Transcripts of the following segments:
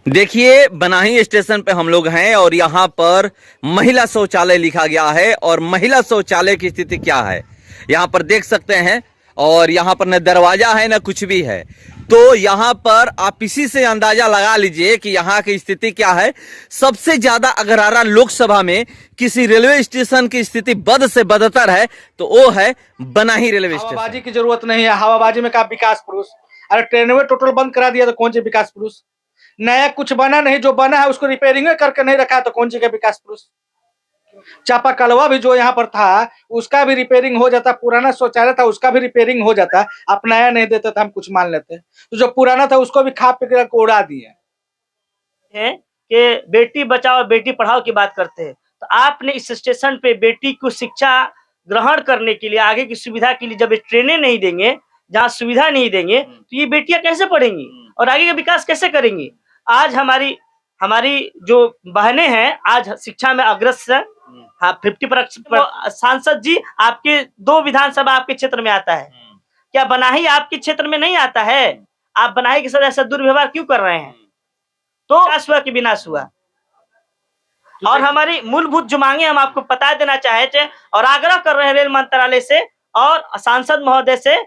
देखिए, बनाही स्टेशन पे हम लोग हैं और यहाँ पर महिला शौचालय लिखा गया है और महिला शौचालय की स्थिति क्या है यहाँ पर देख सकते हैं। और यहाँ पर न दरवाजा है न कुछ भी है, तो यहाँ पर आप इसी से अंदाजा लगा लीजिए कि यहाँ की स्थिति क्या है। सबसे ज्यादा अगर लोकसभा में किसी रेलवे स्टेशन की स्थिति बद से बदतर है तो वो है बनाही रेलवे स्टेशन। हवाबाजी की जरूरत नहीं है, हवाबाजी में का विकास पुरुष। अरे ट्रेन में टोटल बंद करा दिया तो कौन सी विकास पुरुष? नया कुछ बना नहीं, जो बना है उसको रिपेयरिंग करके नहीं रखा तो कौन सी का विकास पुरुष? चापाकलवा भी जो यहाँ पर था उसका भी रिपेयरिंग हो जाता, पुराना शौचालय था उसका भी रिपेयरिंग हो जाता। आप नया नहीं देते तो हम कुछ मान लेते, तो जो पुराना था उसको भी खा पी कर उड़ा दिए हैं कि बेटी बचाओ बेटी पढ़ाओ की बात करते हैं। तो आपने इस स्टेशन पे बेटी को शिक्षा ग्रहण करने के लिए, आगे की सुविधा के लिए जब ट्रेनें नहीं देंगे, जहाँ सुविधा नहीं देंगे, तो ये बेटियां कैसे पढ़ेंगी और आगे का विकास कैसे करेंगी? आज हमारी जो बहनें हैं आज शिक्षा में अग्रसर है। हाँ, 50% सांसद जी आपके 2 विधानसभा आपके क्षेत्र में आता है, क्या बनाही आपके क्षेत्र में नहीं आता है? आप बनाही के साथ ऐसा दुर्व्यवहार क्यों कर रहे हैं? तो विकास हुआ कि विनाश हुआ? और हमारी मूलभूत जो मांगे हम आपको बता देना चाहते हैं और आग्रह कर रहे हैं रेल मंत्रालय से और सांसद महोदय से।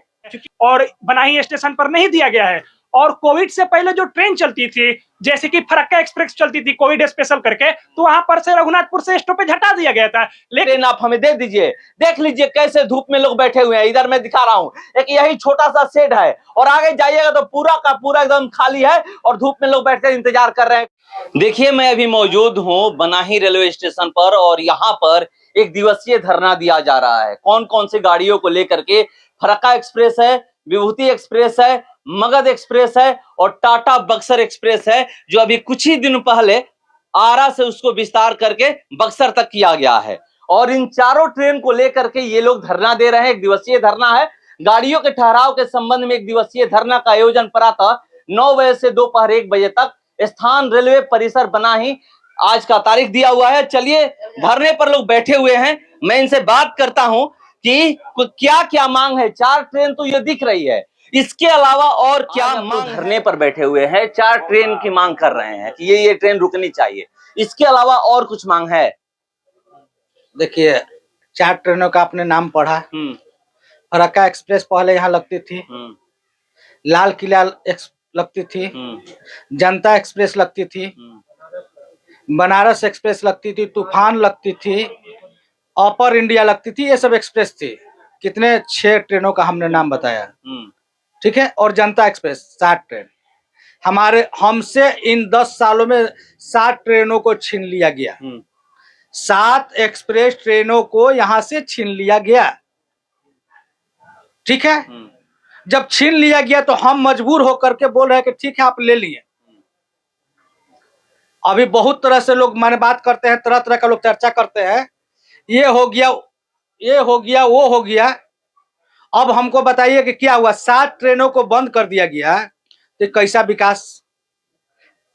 और बनाही स्टेशन पर नहीं दिया गया है। और कोविड से पहले जो ट्रेन चलती थी, जैसे कि फरक्का एक्सप्रेस चलती थी कोविड स्पेशल करके, तो वहां पर से रघुनाथपुर से स्टॉपेज हटा दिया गया था। लेकिन आप हमें दे दीजिए, देख लीजिए कैसे धूप में लोग बैठे हुए हैं। इधर मैं दिखा रहा हूँ, एक यही छोटा सा शेड है और आगे जाइएगा तो पूरा का पूरा एकदम खाली है और धूप में लोग बैठकर इंतजार कर रहे हैं। देखिए, मैं अभी मौजूद हूँ बनाही रेलवे स्टेशन पर और यहाँ पर एक दिवसीय धरना दिया जा रहा है। कौन कौन सी गाड़ियों को लेकर के? फरक्का एक्सप्रेस है, विभूति एक्सप्रेस है, मगध एक्सप्रेस है और टाटा बक्सर एक्सप्रेस है, जो अभी कुछ ही दिन पहले आरा से उसको विस्तार करके बक्सर तक किया गया है। और इन चारों ट्रेन को लेकर के ये लोग धरना दे रहे हैं। एक दिवसीय धरना है। गाड़ियों के ठहराव के संबंध में एक दिवसीय धरना का आयोजन प्रातः 9 बजे से दोपहर 1 बजे तक स्थान रेलवे परिसर बनाही, आज का तारीख दिया हुआ है। चलिए, धरने पर लोग बैठे हुए हैं, मैं इनसे बात करता हूं कि क्या क्या मांग है। 4 ट्रेन तो ये दिख रही है, इसके अलावा और क्या मांग? धरने पर बैठे हुए हैं, 4 ट्रेन की मांग कर रहे हैं कि ये ट्रेन रुकनी चाहिए। इसके अलावा और कुछ मांग है? देखिए, 4 ट्रेनों का आपने नाम पढ़ा। फरक्का एक्सप्रेस पहले यहाँ लगती थी, लाल किला लगती थी, जनता एक्सप्रेस लगती थी, बनारस एक्सप्रेस लगती थी, तूफान लगती थी, अपर इंडिया लगती थी। ये सब एक्सप्रेस थी। कितने? 6 ट्रेनों का हमने नाम बताया, ठीक है। और जनता एक्सप्रेस 7 ट्रेन। हमसे इन 10 सालों में 7 ट्रेनों को छीन लिया गया। 7 एक्सप्रेस ट्रेनों को यहां से छीन लिया गया, ठीक है। जब छीन लिया गया तो हम मजबूर होकर के बोल रहे हैं कि ठीक है आप ले लिए। अभी बहुत तरह से लोग माने बात करते हैं, तरह तरह का लोग चर्चा करते हैं, ये हो गया, ये हो गया, वो हो गया। अब हमको बताइए कि क्या हुआ? 7 ट्रेनों को बंद कर दिया गया तो कैसा विकास?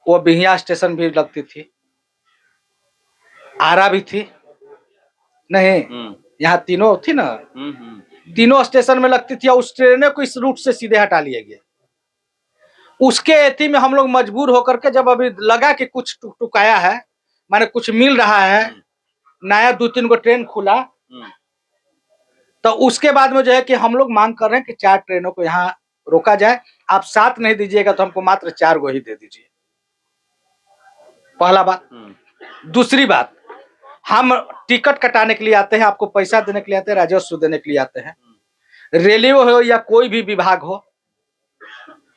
वो बिहिया स्टेशन भी लगती थी, आरा भी थी, नहीं यहाँ तीनों थी ना, तीनों स्टेशन में लगती थी। उस ट्रेन को इस रूट से सीधे हटा लिया गया। उसके एथी में हम लोग मजबूर होकर के, जब अभी लगा कि कुछ टुकटुकाया है, माने कुछ मिल रहा है, नया 2-3 को ट्रेन खुला, तो उसके बाद में जो है कि हम लोग मांग कर रहे हैं कि 4 ट्रेनों को यहाँ रोका जाए। आप 7 नहीं दीजिएगा तो हमको मात्र 4 को ही दे दीजिए, पहला बात। दूसरी बात, हम टिकट कटाने के लिए आते हैं, आपको पैसा देने के लिए आते हैं, राजस्व देने के लिए आते हैं। रेलवे हो या कोई भी विभाग हो,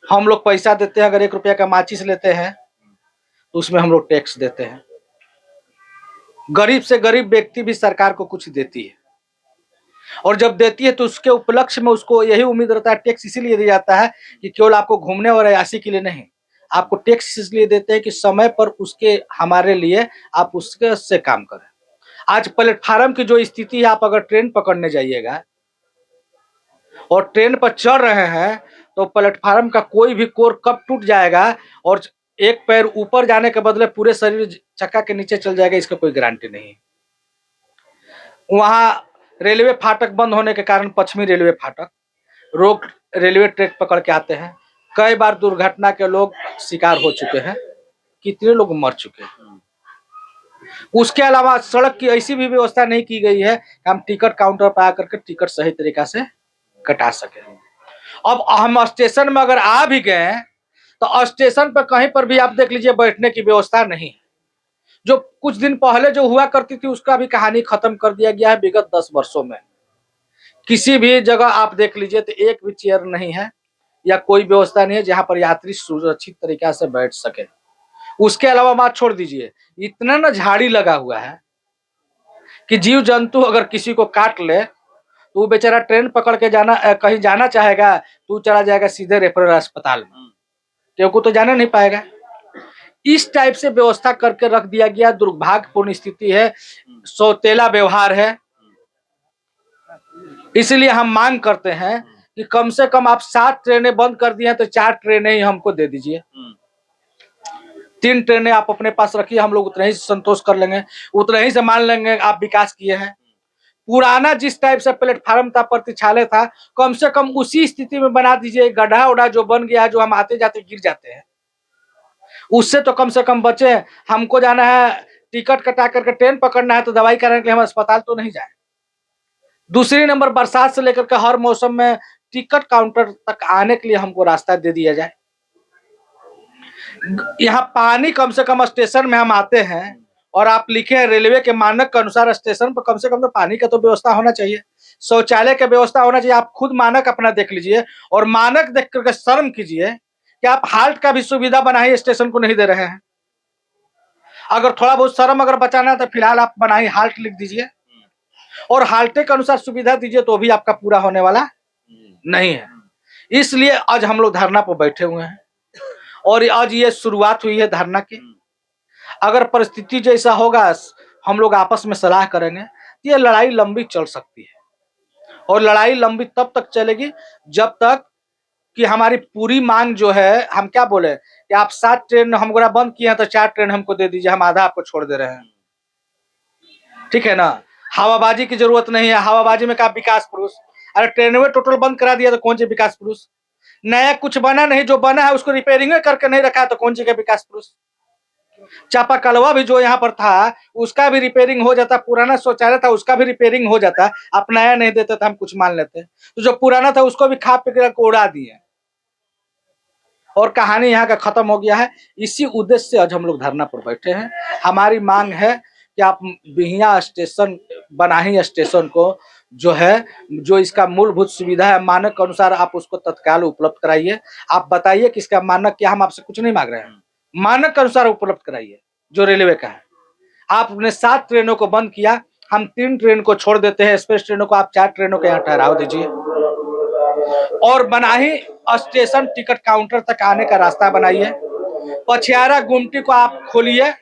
हम लोग पैसा देते हैं। अगर 1 रुपया का माचिस लेते हैं तो उसमें हम लोग टैक्स देते हैं। गरीब से गरीब व्यक्ति भी सरकार को कुछ देती है, और जब देती है तो उसके उपलक्ष्य में उसको यही उम्मीद रहता है। टैक्स इसीलिए दिया जाता है कि केवल आपको घूमने और अयासी के लिए नहीं, आपको टैक्स इसलिए देते हैं कि समय पर उसके हमारे लिए आप उसके से काम करें। आज प्लेटफार्म की जो स्थिति है, आप अगर ट्रेन पकड़ने जाइएगा और ट्रेन पर चढ़ रहे हैं तो प्लेटफार्म का कोई भी कोर कब टूट जाएगा और एक पैर ऊपर जाने के बदले पूरे शरीर चक्का के नीचे चल जाएगा, इसका कोई गारंटी नहीं। वहां रेलवे फाटक बंद होने के कारण पश्चिमी रेलवे फाटक रोक रेलवे ट्रैक पकड़ के आते हैं। कई बार दुर्घटना के लोग शिकार हो चुके हैं। कितने लोग मर चुके हैं। उसके अलावा सड़क की ऐसी भी व्यवस्था नहीं की गई है कि हम टिकट काउंटर पर आकर के टिकट सही तरीका से कटा सके। अब हम स्टेशन में अगर आ भी गए तो स्टेशन पर कहीं पर भी आप देख लीजिए बैठने की व्यवस्था नहीं है। जो कुछ दिन पहले जो हुआ करती थी उसका भी कहानी खत्म कर दिया गया है। विगत 10 वर्षों में किसी भी जगह आप देख लीजिए तो एक भी चेयर नहीं है या कोई व्यवस्था नहीं है जहां पर यात्री सुरक्षित तरीका से बैठ सके। उसके अलावा बात छोड़ दीजिए, इतना ना झाड़ी लगा हुआ है कि जीव जंतु अगर किसी को काट ले तो वो बेचारा ट्रेन पकड़ के कहीं जाना चाहेगा तो चला जाएगा सीधे रेफरल अस्पताल में, क्योंकि तो जाना नहीं पाएगा। इस टाइप से व्यवस्था करके रख दिया गया। दुर्भाग्यपूर्ण स्थिति है, सौतेला व्यवहार है। इसलिए हम मांग करते हैं कि कम से कम आप 7 ट्रेनें बंद कर दी हैं तो 4 ट्रेनें ही हमको दे दीजिए। 3 ट्रेनें आप अपने पास रखिए, हम लोग उतना ही संतोष कर लेंगे, उतना ही से मान लेंगे आप विकास किए हैं। पुराना जिस टाइप से प्लेटफार्म था, प्रतीक्षालय था, कम से कम उसी स्थिति में बना दीजिए। गड्ढा उड़ा जो बन गया, जो हम आते जाते गिर जाते हैं, उससे तो कम से कम बचे। हमको जाना है, टिकट कटा करके ट्रेन पकड़ना है तो दवाई कराने के लिए हम अस्पताल तो नहीं जाए। दूसरी नंबर, बरसात से लेकर के हर मौसम में टिकट काउंटर तक आने के लिए हमको रास्ता दे दिया जाए। यहाँ पानी कम से कम स्टेशन में हम आते हैं और आप लिखे हैं रेलवे के मानक के अनुसार स्टेशन पर कम से कम तो पानी का तो व्यवस्था होना चाहिए, शौचालय का व्यवस्था होना चाहिए। आप खुद मानक अपना देख लीजिए और मानक देख करके शर्म कीजिए कि आप हाल्ट का भी सुविधा बनाइए, स्टेशन को नहीं दे रहे हैं। अगर थोड़ा बहुत शर्म अगर बचाना है तो फिलहाल आप बनाइए, हाल्ट लिख दीजिए और हाल्टे के अनुसार सुविधा दीजिए, तो भी आपका पूरा होने वाला नहीं है। इसलिए आज हम लोग धरना पर बैठे हुए हैं और आज ये शुरुआत हुई है धरना की। अगर परिस्थिति जैसा होगा हम लोग आपस में सलाह करेंगे तो ये लड़ाई लंबी चल सकती है और लड़ाई लंबी तब तक चलेगी जब तक कि हमारी पूरी मांग जो है, हम क्या बोले कि आप 7 ट्रेन हमको बंद किए हैं तो 4 ट्रेन हमको दे दीजिए, हम आधा आपको छोड़ दे रहे हैं, ठीक है ना। हवाबाजी की जरूरत नहीं है, हवाबाजी में क्या विकास पुरुष। अरे ट्रेनवे टोटल बंद करा दिया तो कौन सी विकास पुरुष। नया कुछ बना नहीं, जो बना है उसको रिपेयरिंग करके नहीं रखा तो कौन सी का विकास पुरुष। चापाकलवा भी जो यहाँ पर था उसका भी रिपेयरिंग हो जाता, पुराना शौचालय था उसका भी रिपेयरिंग हो जाता। आप नया नहीं देते तो हम कुछ मान लेते, तो जो पुराना था उसको भी खा पी कर उड़ा दिए और कहानी यहाँ का खत्म हो गया है। इसी उद्देश्य से आज हम लोग धरना पर बैठे हैं। हमारी मांग है कि आप बिहिया स्टेशन, बनाही स्टेशन को जो है, जो इसका मूलभूत सुविधा है मानक के अनुसार आप उसको तत्काल उपलब्ध कराइए। आप बताइए कि इसका मानक क्या, हम आपसे कुछ नहीं मांग रहे हैं, मानक के अनुसार उपलब्ध कराइए जो रेलवे का है। आपने 7 ट्रेनों को बंद किया, हम 3 ट्रेन को छोड़ देते हैं, एक्सप्रेस ट्रेनों को आप 4 ट्रेनों के यहाँ ठहराव दीजिए और बनाही स्टेशन टिकट काउंटर तक आने का रास्ता बनाइए। पछियारा गुमटी को आप खोलिए,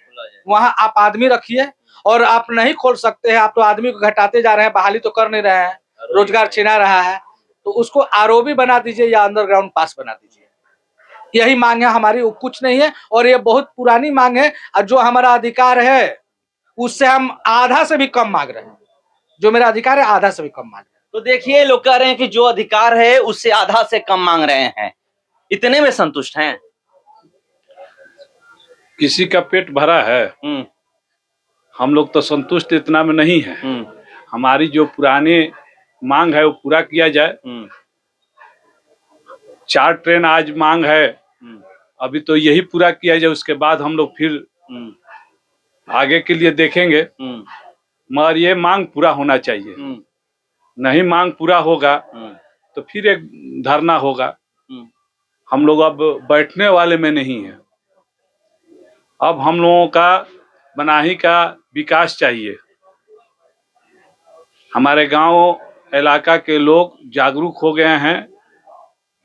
वहां आप आदमी रखिए, और आप नहीं खोल सकते हैं, आप तो आदमी को घटाते जा रहे हैं, बहाली तो कर नहीं रहे हैं, रोजगार छिना रहा है, तो उसको आरओबी बना दीजिए या अंडरग्राउंड पास बना दीजिए। यही मांग है हमारी, वो कुछ नहीं है और ये बहुत पुरानी मांग है। और जो हमारा अधिकार है उससे हम आधा से भी कम मांग रहे हैं, जो मेरा अधिकार है आधा से भी कम मांग रहे हैं। तो देखिए, लोग कह रहे हैं कि जो अधिकार है उससे आधा से कम मांग रहे हैं, इतने में संतुष्ट हैं? किसी का पेट भरा है, हम लोग तो संतुष्ट इतना में नहीं है। हमारी जो पुरानी मांग है वो पूरा किया जाए। 4 ट्रेन आज मांग है, अभी तो यही पूरा किया जाए, उसके बाद हम लोग फिर आगे के लिए देखेंगे। मगर ये मांग पूरा होना चाहिए, नहीं मांग पूरा होगा तो फिर एक धरना होगा। हम लोग अब बैठने वाले में नहीं है, अब हम लोगों का बनाही का विकास चाहिए। हमारे गांव इलाका के लोग जागरूक हो गए हैं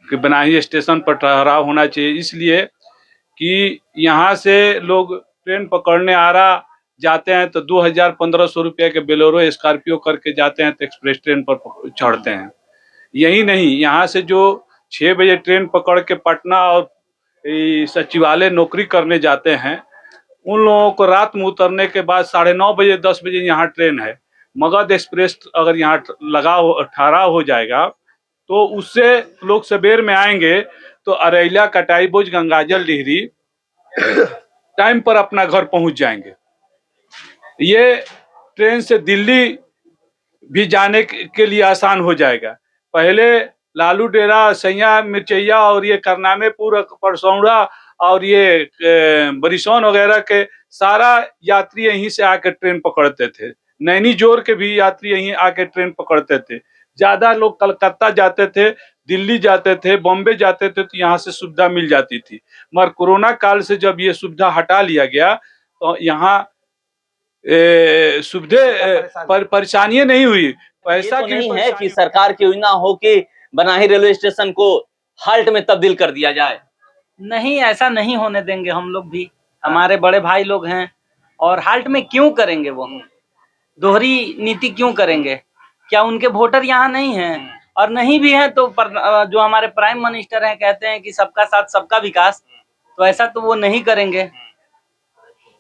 कि बनाही स्टेशन पर ठहराव होना चाहिए, इसलिए कि यहाँ से लोग ट्रेन पकड़ने आ रहा जाते हैं तो 2000-1500 रुपये के बोलेरो स्कॉर्पियो करके जाते हैं तो एक्सप्रेस ट्रेन पर चढ़ते हैं। यही नहीं, यहाँ से जो 6 बजे ट्रेन पकड़ के पटना और सचिवालय नौकरी करने जाते हैं, उन लोगों को रात में उतरने के बाद 9:30 बजे 10 बजे यहाँ ट्रेन है। मगध एक्सप्रेस अगर यहाँ ठहराव हो जाएगा तो उससे लोग सवेर में आएंगे तो अरैला, कटाईबोझ, गंगाजल, डिहरी टाइम पर अपना घर पहुंच जाएंगे। ये ट्रेन से दिल्ली भी जाने के लिए आसान हो जाएगा। पहले लालू डेरा, सैया मिर्चैया और ये करनामेपुर, परसौड़ा और ये बरिसौन वगैरह के सारा यात्री यहीं से आकर ट्रेन पकड़ते थे। नैनी जोर के भी यात्री यहीं आके ट्रेन पकड़ते थे। ज्यादा लोग कलकत्ता जाते थे, दिल्ली जाते थे, बॉम्बे जाते थे, तो यहाँ से सुविधा मिल जाती थी। मगर कोरोना काल से जब ये सुविधा हटा लिया गया तो यहाँ परेशानियां नहीं हुई। पैसा तो की नहीं है कि सरकार की योजना हो कि बनाही रेलवे स्टेशन को हाल्ट में तब्दील कर दिया जाए। नहीं, ऐसा नहीं होने देंगे हम लोग भी। हमारे बड़े भाई लोग हैं और हाल्ट में क्यों करेंगे? वो दोहरी नीति क्यों करेंगे? क्या उनके वोटर यहाँ नहीं हैं? और नहीं भी हैं तो जो हमारे प्राइम मिनिस्टर हैं कहते हैं कि सबका साथ सबका विकास, तो ऐसा तो वो नहीं करेंगे।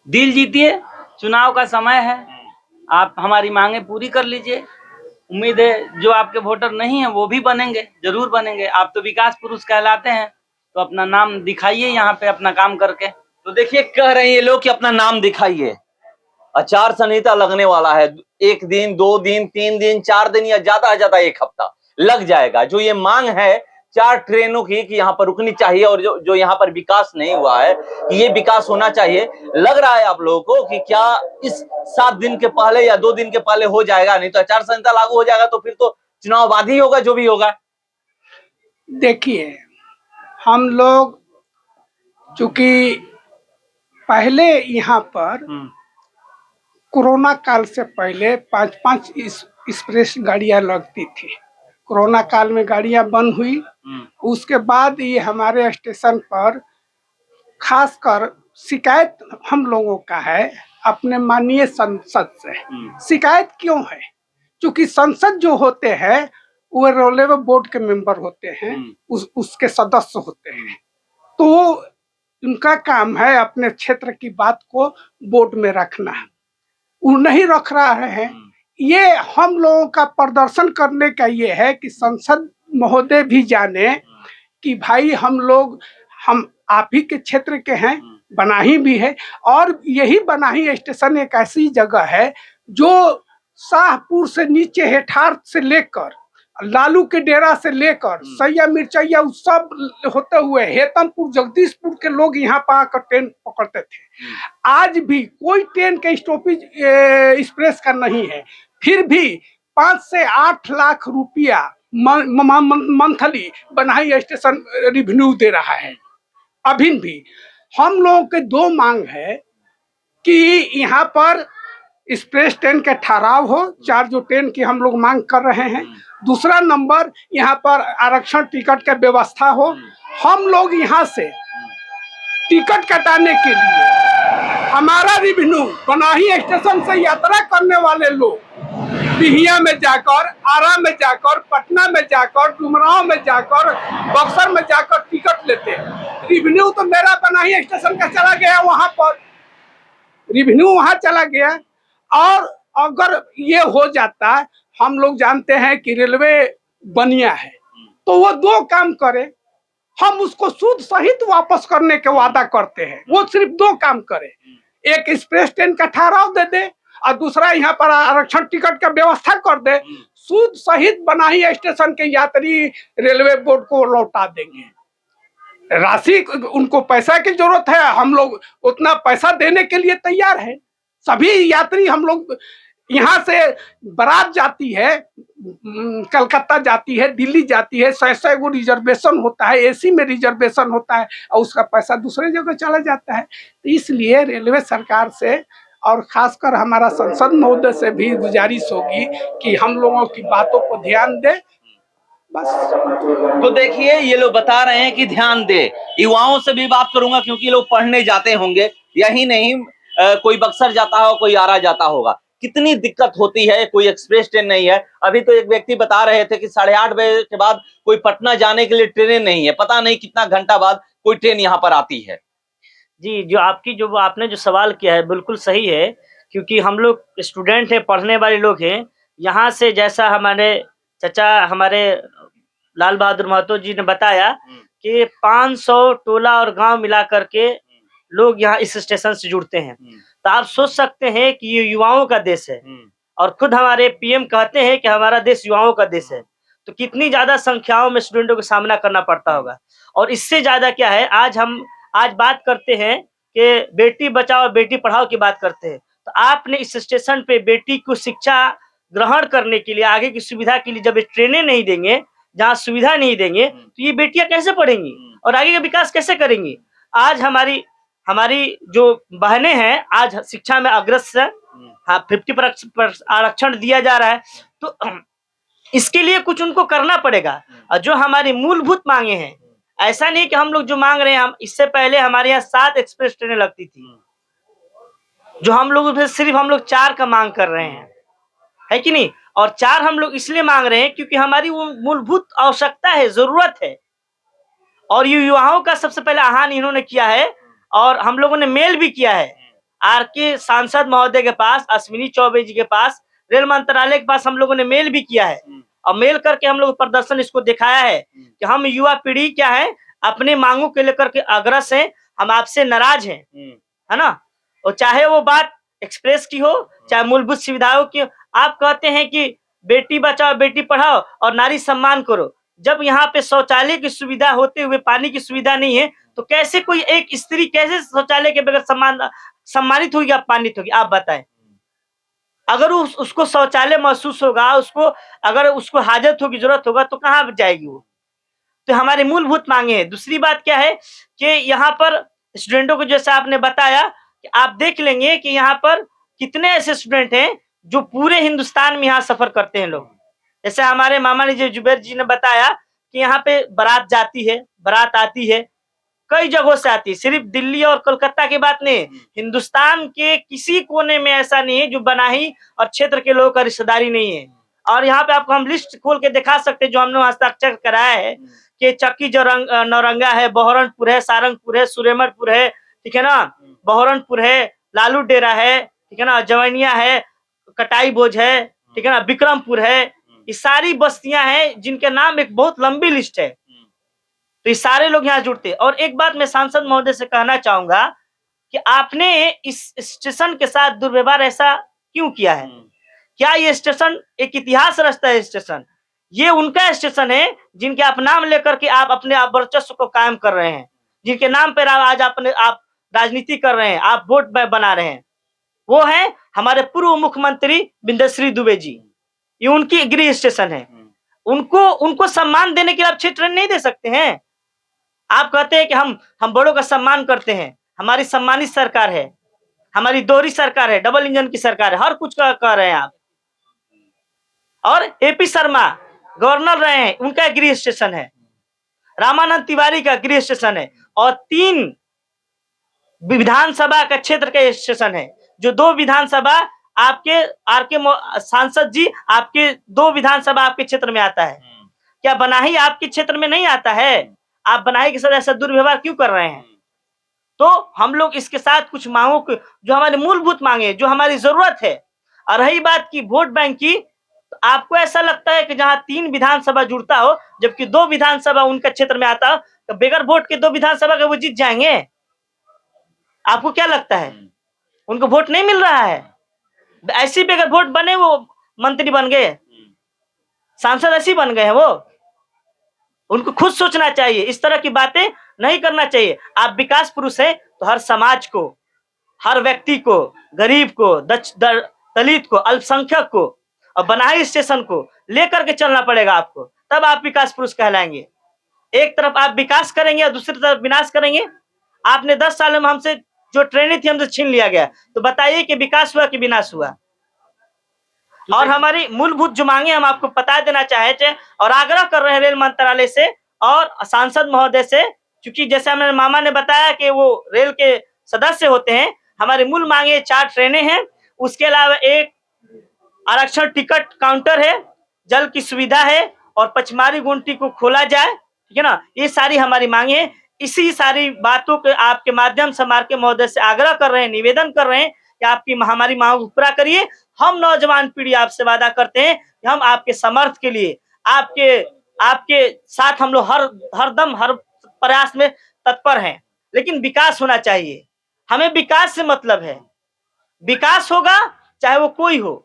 दिल जीतिए, चुनाव का समय है, आप हमारी मांगे पूरी कर लीजिए। उम्मीद है जो आपके वोटर नहीं है वो भी बनेंगे, जरूर बनेंगे। आप तो विकास पुरुष कहलाते हैं, तो अपना नाम दिखाइए यहाँ पे अपना काम करके। तो देखिए, कह रहे हैं ये लोग कि अपना नाम दिखाइए। आचार संहिता लगने वाला है, 1 दिन 2 दिन 3 दिन 4 दिन या ज्यादा से ज्यादा 1 हफ्ता लग जाएगा। जो ये मांग है 4 ट्रेनों की कि यहाँ पर रुकनी चाहिए और जो यहाँ पर विकास नहीं हुआ है कि ये विकास होना चाहिए, लग रहा है आप लोगों को कि क्या इस 7 दिन के पहले या 2 दिन के पहले हो जाएगा? नहीं तो आचार संहिता लागू हो जाएगा तो फिर तो चुनाव बाद ही होगा जो भी होगा। देखिए, हम लोग चूंकि पहले यहाँ पर कोरोना काल से पहले 5-5 एक्सप्रेस गाड़ियां लगती थी। कोरोना काल में गाड़ियां बंद हुई, उसके बाद ये हमारे स्टेशन पर खासकर शिकायत हम लोगों का है अपने माननीय संसद से। शिकायत क्यों है? क्योंकि संसद जो होते हैं वो रेलवे बोर्ड के मेंबर होते हैं, उसके सदस्य होते हैं, तो उनका काम है अपने क्षेत्र की बात को बोर्ड में रखना। वो नहीं रख रहे हैं। ये हम लोगों का प्रदर्शन करने का ये है कि संसद महोदय भी जाने कि भाई हम आप ही के क्षेत्र के हैं, बनाही भी है, और यही बनाही स्टेशन एक ऐसी जगह है जो शाहपुर से नीचे हेठार से लेकर लालू के डेरा से लेकर सैया मिर्चैया सब होते हुए हेतमपुर जगदीशपुर के लोग यहाँ पर आकर ट्रेन पकड़ते थे। आज भी कोई ट्रेन के स्टॉपेज एक्सप्रेस का नहीं है, फिर भी 5 से 8 लाख रुपया मंथली बनाही स्टेशन रिवेन्यू दे रहा है। अभी भी हम लोगों के 2 मांग है कि यहाँ पर एक्सप्रेस ट्रेन के ठहराव हो, 4 जो ट्रेन की हम लोग मांग कर रहे हैं। दूसरा नंबर, यहाँ पर आरक्षण टिकट का व्यवस्था हो। हम लोग यहाँ से टिकट कटाने के लिए हमारा रिवेन्यू बनाही स्टेशन से यात्रा करने वाले लोग बिहिया में जाकर, आरा में जाकर, पटना में जाकर, डुमरांव में जाकर, बक्सर में जाकर टिकट लेते हैं। रिवेन्यू तो मेरा बनाही स्टेशन का चला गया, वहां पर रिवेन्यू वहां चला गया। और अगर ये हो जाता है, हम लोग जानते हैं कि रेलवे बनिया है, तो वो 2 काम करे, हम उसको सूद सहित वापस करने के वादा करते हैं। वो सिर्फ 2 काम करे, एक एक्सप्रेस ट्रेन का ठहराव दे दे और दूसरा यहाँ पर आरक्षण टिकट का व्यवस्था कर दे। सूद सहित बनाही स्टेशन के यात्री रेलवे बोर्ड को लौटा देंगे। राशि, उनको पैसा की जरूरत है, हम लोग उतना पैसा देने के लिए तैयार है। सभी यात्री, हम लोग यहाँ से बारात जाती है, कलकत्ता जाती है, दिल्ली जाती है, 100 गो रिजर्वेशन होता है, एसी में रिजर्वेशन होता है और उसका पैसा दूसरे जगह चला जाता है। तो इसलिए रेलवे सरकार से और खासकर हमारा संसद महोदय से भी गुजारिश होगी कि हम लोगों की बातों को ध्यान दे। बस। तो देखिए, ये लोग बता रहे हैं कि ध्यान दे। युवाओं से भी बात करूंगा क्योंकि लोग पढ़ने जाते होंगे, यही नहीं कोई बक्सर जाता हो, कोई आरा जाता होगा। कितनी दिक्कत होती है, कोई एक्सप्रेस ट्रेन नहीं है। अभी तो एक व्यक्ति बता रहे थे कि 8:30 बजे के बाद कोई पटना जाने के लिए ट्रेनें नहीं है, पता नहीं कितना घंटा बाद कोई ट्रेन यहाँ पर आती है। जी, जो आपने जो सवाल किया है बिल्कुल सही है, क्योंकि हम लोग स्टूडेंट हैं, पढ़ने वाले लोग हैं। यहाँ से जैसा हमारे चाचा हमारे लाल बहादुर महतो जी ने बताया कि 500 टोला और गांव मिला करके लोग यहाँ इस स्टेशन से जुड़ते हैं। तो आप सोच सकते हैं कि ये युवाओं का देश है और खुद हमारे पीएम कहते हैं कि हमारा देश युवाओं का देश है। तो कितनी ज्यादा संख्याओं में स्टूडेंटों का सामना करना पड़ता होगा। और इससे ज्यादा क्या है, आज बात करते हैं कि बेटी बचाओ बेटी पढ़ाओ की बात करते हैं। तो आपने इस स्टेशन पे बेटी को शिक्षा ग्रहण करने के लिए, आगे की सुविधा के लिए जब ट्रेनें नहीं देंगे, जहाँ सुविधा नहीं देंगे, तो ये बेटियां कैसे पढ़ेंगी और आगे का विकास कैसे करेंगी। आज हमारी जो बहनें हैं आज शिक्षा में अग्रसर, हाँ 50% आरक्षण दिया जा रहा है। तो इसके लिए कुछ उनको करना पड़ेगा। और जो हमारी मूलभूत मांगे हैं, ऐसा नहीं कि हम लोग जो मांग रहे हैं, इससे पहले हमारे यहाँ 7 एक्सप्रेस ट्रेनें लगती थी, जो हम लोग सिर्फ 4 का मांग कर रहे हैं, है कि नहीं। और 4 हम लोग इसलिए मांग रहे हैं क्योंकि हमारी वो मूलभूत आवश्यकता है, जरूरत है। और ये युवाओं का सबसे पहले आह्वान इन्होंने किया है और हम लोगों ने मेल भी किया है आरके सांसद महोदय के पास, अश्विनी चौबे जी के पास, रेल मंत्रालय के पास हम लोगों ने मेल भी किया है। और मेल करके हम लोग प्रदर्शन इसको दिखाया है कि हम युवा पीढ़ी क्या है, अपने मांगों के लेकर के अग्रसर हैं, हम आपसे नाराज हैं, है ना। और चाहे वो बात एक्सप्रेस की हो, चाहे मूलभूत सुविधाओं की। आप कहते हैं कि बेटी बचाओ बेटी पढ़ाओ और नारी सम्मान करो। जब यहाँ पे शौचालय की सुविधा होते हुए पानी की सुविधा नहीं है, तो कैसे कोई एक स्त्री कैसे शौचालय के बगैर सम्मानित होगी, अपमानित होगी, आप बताएं। अगर उसको शौचालय महसूस होगा, अगर उसको हाजत होगी, जरूरत होगा, तो कहाँ जाएगी वो। तो हमारी मूलभूत मांगे हैं। दूसरी बात क्या है कि यहाँ पर स्टूडेंटों को, जैसे आपने बताया कि आप देख लेंगे कि यहाँ पर कितने ऐसे स्टूडेंट हैं जो पूरे हिंदुस्तान में यहाँ सफर करते हैं लोग। जैसे हमारे मामा ने जुबैर जी ने बताया कि यहाँ पे बारात जाती है, बारात आती है, कई जगहों से आती है, सिर्फ दिल्ली और कोलकाता की बात नहीं, हिंदुस्तान के किसी कोने में ऐसा नहीं है जो बनाही और क्षेत्र के लोगों का रिश्तेदारी नहीं है। और यहाँ पे आपको हम लिस्ट खोल के दिखा सकते हैं जो हमने हस्ताक्षर कराया है कि चक्की नौरंगा है, बहरनपुर है, सारंगपुर है, सुरेमरपुर है, ठीक है ना, बहरनपुर है, लालू डेरा है, ठीक है ना, जवनिया है, कटाई बोझ है, ठीक है ना, विक्रमपुर है। ये सारी बस्तियां हैं जिनके नाम एक बहुत लंबी लिस्ट है। तो ये सारे लोग यहाँ जुड़ते हैं। और एक बात मैं सांसद महोदय से कहना चाहूंगा कि आपने इस स्टेशन के साथ दुर्व्यवहार ऐसा क्यों किया है। क्या ये स्टेशन एक इतिहास रचता है? स्टेशन ये उनका स्टेशन है जिनके आप नाम लेकर के आप अपने वर्चस्व को कायम कर रहे हैं, जिनके नाम पर आज आप राजनीति कर रहे हैं, आप वोट बना रहे हैं। वो है हमारे पूर्व मुख्यमंत्री बिंदश्री दुबे जी। ये उनकी गृह स्टेशन है। उनको सम्मान देने के लिए आप 6 ट्रेन नहीं दे सकते हैं। आप कहते हैं कि हम बड़ों का सम्मान करते हैं, हमारी सम्मानित सरकार है, हमारी दोहरी सरकार है, डबल इंजन की सरकार है, हर कुछ कह रहे हैं आप। और एपी शर्मा गवर्नर रहे हैं, उनका गृह स्टेशन है, रामानंद तिवारी का गृह स्टेशन है, और 3 विधानसभा का क्षेत्र का स्टेशन है। जो 2 विधानसभा आपके आरके सांसद जी, आपके 2 विधानसभा आपके क्षेत्र में आता है। क्या बनाही आपके क्षेत्र में नहीं आता है? आप बनाही के साथ ऐसा दुर्व्यवहार क्यों कर रहे हैं? तो हम लोग इसके साथ कुछ मांगों को, जो हमारी मूलभूत मांगे, जो हमारी जरूरत है। और रही बात की वोट बैंक की, तो आपको ऐसा लगता है कि जहां 3 विधानसभा जुड़ता हो, जबकि 2 विधानसभा उनका क्षेत्र में आता हो, तो बगैर वोट के 2 विधानसभा के वो जीत जाएंगे? आपको क्या लगता है? उनको वोट नहीं मिल रहा है? ऐसी बगैर वोट बने वो मंत्री बन गए, सांसद ऐसी बन गए हैं वो। उनको खुद सोचना चाहिए, इस तरह की बातें नहीं करना चाहिए। आप विकास पुरुष हैं तो हर समाज को, हर व्यक्ति को, गरीब को, दलित को, अल्पसंख्यक को और बनाही स्टेशन को लेकर के चलना पड़ेगा आपको, तब आप विकास पुरुष कहलाएंगे। एक तरफ आप विकास करेंगे और दूसरी तरफ विनाश करेंगे। आपने 10 साल में हमसे जो ट्रेनिंग थी हमसे छीन लिया गया, तो बताइए कि विकास हुआ कि विनाश हुआ? और हमारी मूलभूत जो मांगे हम आपको बता देना चाहते हैं और आग्रह कर रहे हैं रेल मंत्रालय से और सांसद महोदय से, क्योंकि जैसे हमारे मामा ने बताया कि वो रेल के सदस्य होते हैं। हमारी मूल मांगे 4 ट्रेनें हैं, उसके अलावा 1 आरक्षण टिकट काउंटर है, जल की सुविधा है और पचमारी गुमटी को खोला जाए, ठीक है ना। ये सारी हमारी मांगे हैं। इसी सारी बातों के आपके माध्यम से आरके महोदय से आग्रह कर रहे हैं, निवेदन कर रहे हैं कि आपकी हमारी मांग को पूरा करिए। हम नौजवान पीढ़ी आपसे वादा करते हैं कि हम आपके समर्थ के लिए, आपके साथ हम लोग हर दम हर प्रयास में तत्पर हैं। लेकिन विकास होना चाहिए, हमें विकास से मतलब है। विकास होगा चाहे वो कोई हो।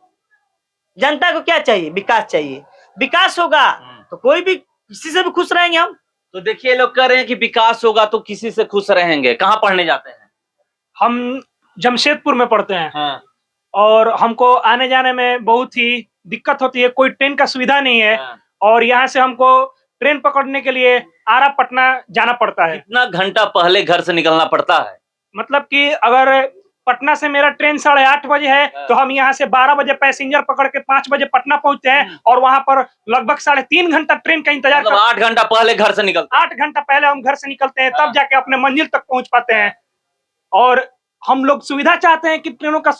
जनता को क्या चाहिए? विकास चाहिए। विकास होगा तो कोई भी, किसी से भी खुश रहेंगे हम। तो देखिए लोग कह रहे हैं कि विकास होगा तो किसी से खुश रहेंगे। कहाँ पढ़ने जाते हैं? हम जमशेदपुर में पढ़ते हैं। हाँ। और हमको आने जाने में बहुत ही दिक्कत होती है, कोई ट्रेन का सुविधा नहीं है। हाँ। और यहाँ से हमको ट्रेन पकड़ने के लिए आरा पटना जाना पड़ता है। कितना घंटा पहले घर से निकलना पड़ता है? मतलब कि अगर पटना से मेरा ट्रेन 8:30 बजे है तो हम यहाँ से 12 बजे पैसेंजर पकड़ के 5 बजे पटना पहुंचते हैं और वहां पर लगभग 3.5 घंटा ट्रेन का इंतजार मतलब 8 घंटा पहले घर से निकलते हैं। 8 घंटा पहले हम घर से निकलते हैं, तब जाके अपने मंजिल तक पहुंच पाते हैं। और हम लोग सुविधा चाहते हैं कि ट्रेनों का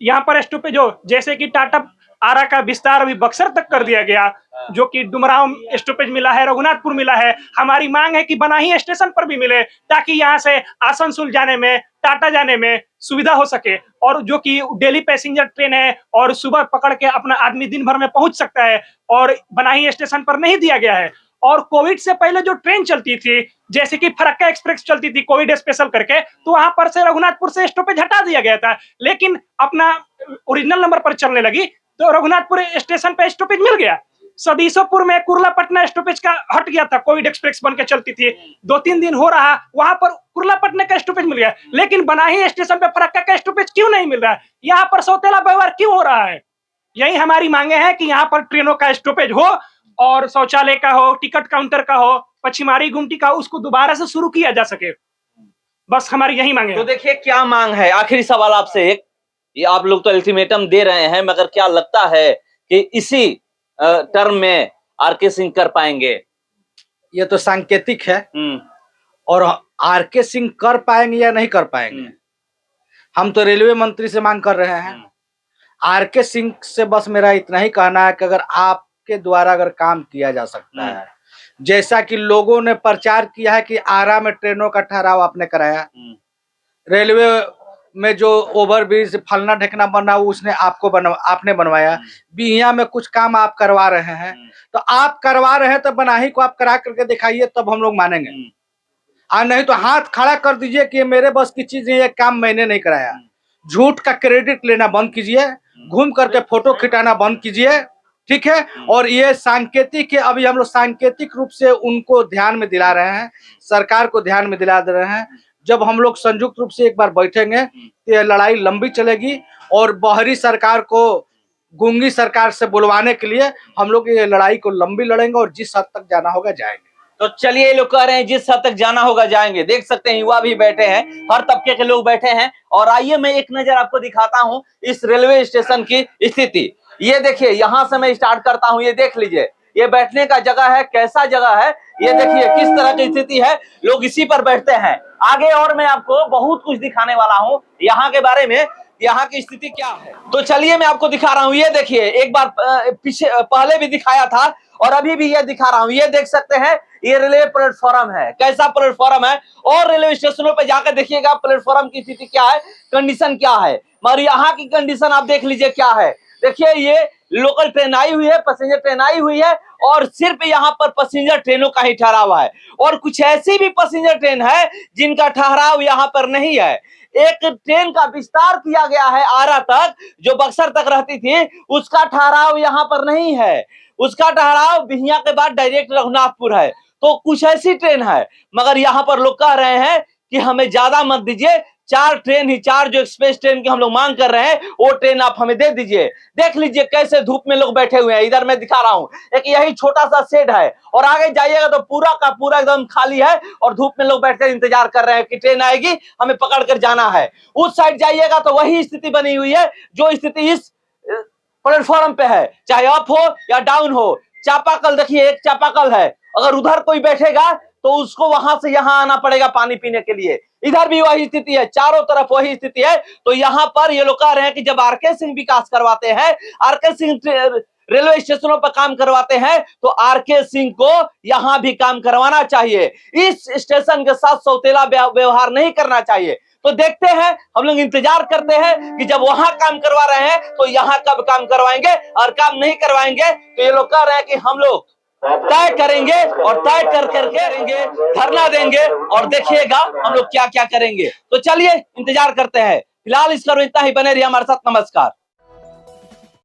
यहाँ पर स्टॉपेज हो, जैसे कि टाटा आरा का विस्तार अभी बक्सर तक कर दिया गया, जो कि डुमराव स्टॉपेज मिला है, रघुनाथपुर मिला है। हमारी मांग है कि बनाही स्टेशन पर भी मिले, ताकि यहाँ से आसनसोल जाने में, टाटा जाने में सुविधा हो सके। और जो कि डेली पैसेंजर ट्रेन है और सुबह पकड़ के अपना आदमी दिन भर में पहुंच सकता है, और बनाही स्टेशन पर नहीं दिया गया है। और कोविड से पहले जो ट्रेन चलती थी, जैसे कि फरक्का एक्सप्रेस चलती थी कोविड स्पेशल करके, तो वहां पर से रघुनाथपुर से स्टॉपेज हटा दिया गया था, लेकिन अपना ओरिजिनल नंबर पर चलने लगी तो रघुनाथपुर स्टेशन पे स्टॉपेज मिल गया। सदीसोपुर में कुर्लापटना स्टॉपेज का हट गया था, कोविड एक्सप्रेस बन के चलती थी, 2-3 दिन हो रहा, वहां पर कुर्लापटना का स्टॉपेज मिल गया, लेकिन बनाही स्टेशन पे फरक्का का स्टॉपेज क्यों नहीं मिल रहा है? यहाँ पर सौतेला व्यवहार क्यों हो रहा है? यही हमारी मांगे हैं कि यहाँ पर ट्रेनों का स्टॉपेज हो, और शौचालय का हो, टिकट काउंटर का हो, पछिमारी गुमटी का, उसको दोबारा से शुरू किया जा सके। बस हमारी यही मांगे। तो देखिए क्या मांग है। आखिरी सवाल आपसे एक, ये आप लोग तो अल्टीमेटम दे रहे हैं, मगर क्या लगता है कि इसी टर्म में आरके सिंह कर पाएंगे? ये तो सांकेतिक है, और आरके सिंह कर पाएंगे या नहीं कर पाएंगे, हम तो रेलवे मंत्री से मांग कर रहे हैं। आरके सिंह से बस मेरा इतना ही कहना है कि अगर आपके द्वारा अगर काम किया जा सकता है, जैसा कि लोगों ने प्रचार किया है कि आरा में ट्रेनों का ठहराव आपने कराया, रेलवे में जो ओवरब्रिज फलना ढकना बना उसने आपने बनवाया, बिहिया में कुछ काम आप करवा रहे हैं, तो आप करवा रहे हैं तो बनाही को आप करा करके दिखाइए, तब हम लोग मानेंगे। नहीं तो हाथ खड़ा कर दीजिए कि मेरे बस की चीज नहीं है, काम मैंने नहीं कराया। झूठ का क्रेडिट लेना बंद कीजिए, घूम करके फोटो खिंचाना बंद कीजिए, ठीक है। और ये सांकेतिक है, अभी हम लोग सांकेतिक रूप से उनको ध्यान में दिला रहे हैं, सरकार को ध्यान में दिला दे रहे हैं। जब हम लोग संयुक्त रूप से एक बार बैठेंगे तो ये लड़ाई लंबी चलेगी, और बाहरी सरकार को गूंगी सरकार से बुलवाने के लिए हम लोग ये लड़ाई को लंबी लड़ेंगे, और जिस हद तक जाना होगा जाएंगे। तो चलिए, ये लोग कह रहे हैं जिस हद तक जाना होगा जाएंगे। देख सकते हैं युवा भी बैठे हैं, हर तबके के लोग बैठे हैं। और आइए मैं एक नजर आपको दिखाता हूं इस रेलवे स्टेशन की स्थिति। ये देखिए, यहां से मैं स्टार्ट करता हूं, ये देख लीजिए, ये बैठने का जगह है, कैसा जगह है, ये देखिए किस तरह की स्थिति है, लोग इसी पर बैठते हैं। आगे और मैं आपको बहुत कुछ दिखाने वाला हूं यहाँ के बारे में, यहाँ की स्थिति क्या है। तो चलिए मैं आपको दिखा रहा हूँ। ये देखिए, एक बार पीछे पहले भी दिखाया था और अभी भी ये दिखा रहा हूँ। ये देख सकते हैं, ये रेलवे प्लेटफॉर्म है, कैसा प्लेटफॉर्म है। और रेलवे स्टेशनों पे जाकर देखिएगा प्लेटफॉर्म की स्थिति क्या है, कंडीशन क्या है। मगर यहाँ की कंडीशन आप देख लीजिए क्या है। देखिए, ये लोकल ट्रेन आई हुई है, पैसेंजर ट्रेन आई हुई है, और सिर्फ यहाँ पर पैसेंजर ट्रेनों का ही ठहराव है। और कुछ ऐसी भी पैसेंजर ट्रेन है जिनका ठहराव यहाँ पर नहीं है। एक ट्रेन का विस्तार किया गया है आरा तक, जो बक्सर तक रहती थी, उसका ठहराव यहाँ पर नहीं है। उसका ठहराव बिहिया के बाद डायरेक्ट रघुनाथपुर है। तो कुछ ऐसी ट्रेन है, मगर यहाँ पर लोग कह रहे हैं कि हमें ज्यादा मत दीजिए, 4 ट्रेन ही, 4 जो एक्सप्रेस ट्रेन की हम लोग मांग कर रहे हैं, वो ट्रेन आप हमें दे दीजिए। देख लीजिए कैसे धूप में लोग बैठे हुए हैं। इधर मैं दिखा रहा हूँ, एक यही छोटा सा शेड है, और आगे जाइएगा तो पूरा का पूरा एकदम खाली है, और धूप में लोग बैठकर इंतजार कर रहे हैं कि ट्रेन आएगी, हमें पकड़ कर जाना है। उस साइड जाइएगा तो वही स्थिति बनी हुई है जो स्थिति इस प्लेटफॉर्म पे है, चाहे अप हो या डाउन हो। चापाकल देखिए, एक चापाकल है, अगर उधर कोई बैठेगा तो उसको वहां से यहाँ आना पड़ेगा पानी पीने के लिए। इधर भी वही स्थिति है, चारों तरफ वही स्थिति है। तो यहाँ पर ये लोग कह रहे हैं कि जब आरके सिंह विकास करवाते हैं, आरके सिंह रेलवे स्टेशनों पर काम करवाते हैं, तो आरके सिंह को यहाँ भी काम करवाना चाहिए। इस स्टेशन के साथ सौतेला व्यवहार नहीं करना चाहिए। तो देखते हैं, हम लोग इंतजार करते हैं कि जब वहां काम करवा रहे हैं तो यहाँ कब काम करवाएंगे, और काम नहीं करवाएंगे तो ये लोग कह रहे हैं कि हम लोग तय करेंगे और तय कर करके करेंगे, धरना देंगे और देखिएगा हम लोग क्या क्या करेंगे। तो चलिए इंतजार करते हैं। फिलहाल इस करो इतना ही, बने रहिए हमारे साथ। नमस्कार।